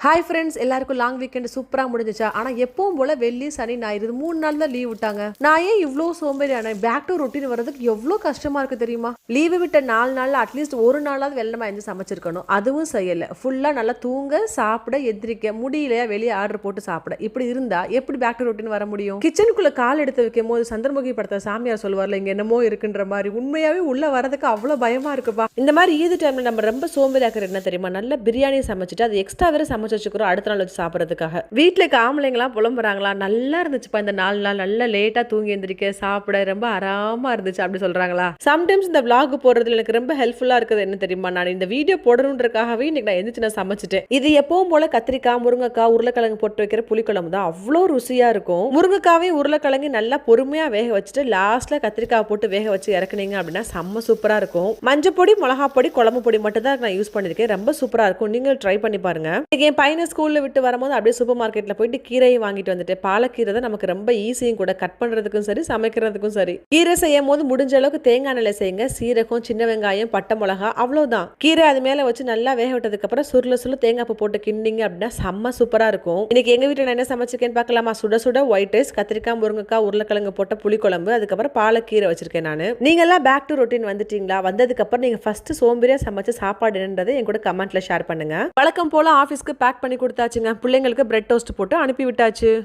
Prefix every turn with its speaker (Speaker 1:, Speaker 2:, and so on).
Speaker 1: Hi friends, எல்லாருக்கும் long weekend சூப்பராக முடிஞ்சிச்சா? ஆனால் எப்பவும் போல வெள்ளி சனி ஞாயிறு இது 3 நாள் தான் லீவ் விட்டாங்க. நான் ஏன் இவ்வளோ சோம்பேறியான பேக் டு ரொட்டீன் வரதுக்கு எவ்வளோ கஷ்டமா இருக்கு தெரியுமா? லீவு விட்ட 4 நாளில் அட்லீஸ்ட் ஒரு நாளாவது வெள்ளமா எழுந்து சமைச்சிருக்கணும். அதுவும் செய்யலை. ஃபுல்லாக நல்லா தூங்க, சாப்பிட, எந்திரிக்க முடியலையா வெளியே ஆர்டர் போட்டு சாப்பிட. இப்படி இருந்தா எப்படி பேக் டு ரொட்டீன் வர முடியும்? கிச்சனுக்குள்ள கால் எடுத்து வைக்கும் போது சந்திரமுகி படத்தை சாமியார் சொல்லுவார்ல, இங்க என்னமோ இருக்குன்ற மாதிரி. உண்மையாவே உள்ள வரதுக்கு அவ்வளோ பயமா இருக்குப்பா. இந்த மாதிரி ஈது டைம்ல நம்ம ரொம்ப சோம்பேறியாக்குறது என்ன தெரியுமா? நல்ல பிரியாணி சமைச்சிட்டு அது எக்ஸ்ட்ரா வேற வச்சுக்கிறோம் அடுத்த நாள் வச்சு சாப்பிட்றதுக்காக. வீட்டுல ஆம்பளைங்களாம் புலம்புறாங்களா, நல்லா இருந்துச்சுப்பா இந்த 4 நாள், நல்லா லேட்டா தூங்கி எந்திரிக்க, சாப்பிட ரொம்ப ஆராமா இருந்துச்சு அப்படி சொல்றாங்களா? சம்டைம்ஸ் இந்த vlog போடுறதுல எனக்கு ரொம்ப ஹெல்ப்ஃபுல்லா இருக்குது என்ன தெரியுமா? நான் இந்த வீடியோ போடணுன்றதுக்காகவே இன்னைக்கு நான் எந்திரிச்சு நான் சமைச்சிட்டேன். இது எப்பவும் போல கத்திரிக்காய், முருங்கைக்காய், உருளைக்கிழங்கு போட்டு வைக்கிற புளிக்குழம்பு தான். அவ்வளோ ருசியா இருக்கும். முருங்கைக்காவையும் உருளைக்கிழங்கு நல்லா பொறுமையா வேக வச்சுட்டு லாஸ்ட்ல கத்திரிக்காய் போட்டு வேக வச்சு இறக்குனீங்க அப்படின்னா செம்ம சூப்பரா இருக்கும். மஞ்சள் பொடி, மிளகா பொடி, குழம்பு பொடி மட்டும் தான் நான் யூஸ் பண்ணிருக்கேன். ரொம்ப சூப்பரா இருக்கும். நீங்க ட்ரை பண்ணி பாருங்க. என் பையனை ஸ்கூல்ல விட்டு வரும்போது அப்படியே சூப்பர் மார்க்கெட்ல போயிட்டு கீரையை வாங்கிட்டு வந்துட்டேன். பாலக்கீரை தான் நமக்கு ரொம்ப ஈஸியும் கூட, கட் பண்றதுக்கும் சரி சமைக்கிறதுக்கும் சரி. கீரை செய்யும் போது முடிஞ்ச அளவுக்கு தேங்காய் எண்ணெயில செய்யுங்க. சீரகம், சின்ன வெங்காயம், பட்டை மிளகா, அவ்வளவுதான். கீரை அது மேல வச்சு நல்லா வேக விட்டதுக்கு அப்புறம் சுருள தேங்காய் பூ போட்டு கிண்டிங்க அப்படின்னா செம்ம சூப்பரா இருக்கும். இன்னைக்கு எங்க வீட்டுல நான் என்ன சமைச்சிருக்கேன்னு பார்க்கலாமா? சுட சுட ஒயிட் ரைஸ், கத்திரிக்காய், முருங்கைக்காய், உருளைக்கிழங்கு போட்ட புளிக்குழம்பு, அதுக்கப்புறம் பாலக்கீரை வச்சிருக்கேன் நான். நீங்க எல்லாம் பேக் டு ரொட்டீன் வந்துட்டீங்களா? வந்ததுக்கு அப்புறம் நீங்க ஃபர்ஸ்ட் சோம்பேறியா சமைச்ச சாப்பாடு என்னன்றதை என் கூட கமெண்ட்ல ஷேர் பண்ணுங்க. வழக்கம் போல ஆபீஸ்க்கு பேக் பண்ணி கொடுத்தாச்சுங்க. பிள்ளைங்களுக்கு பிரெட் டோஸ்ட் போட்டு அனுப்பி விட்டாச்சு.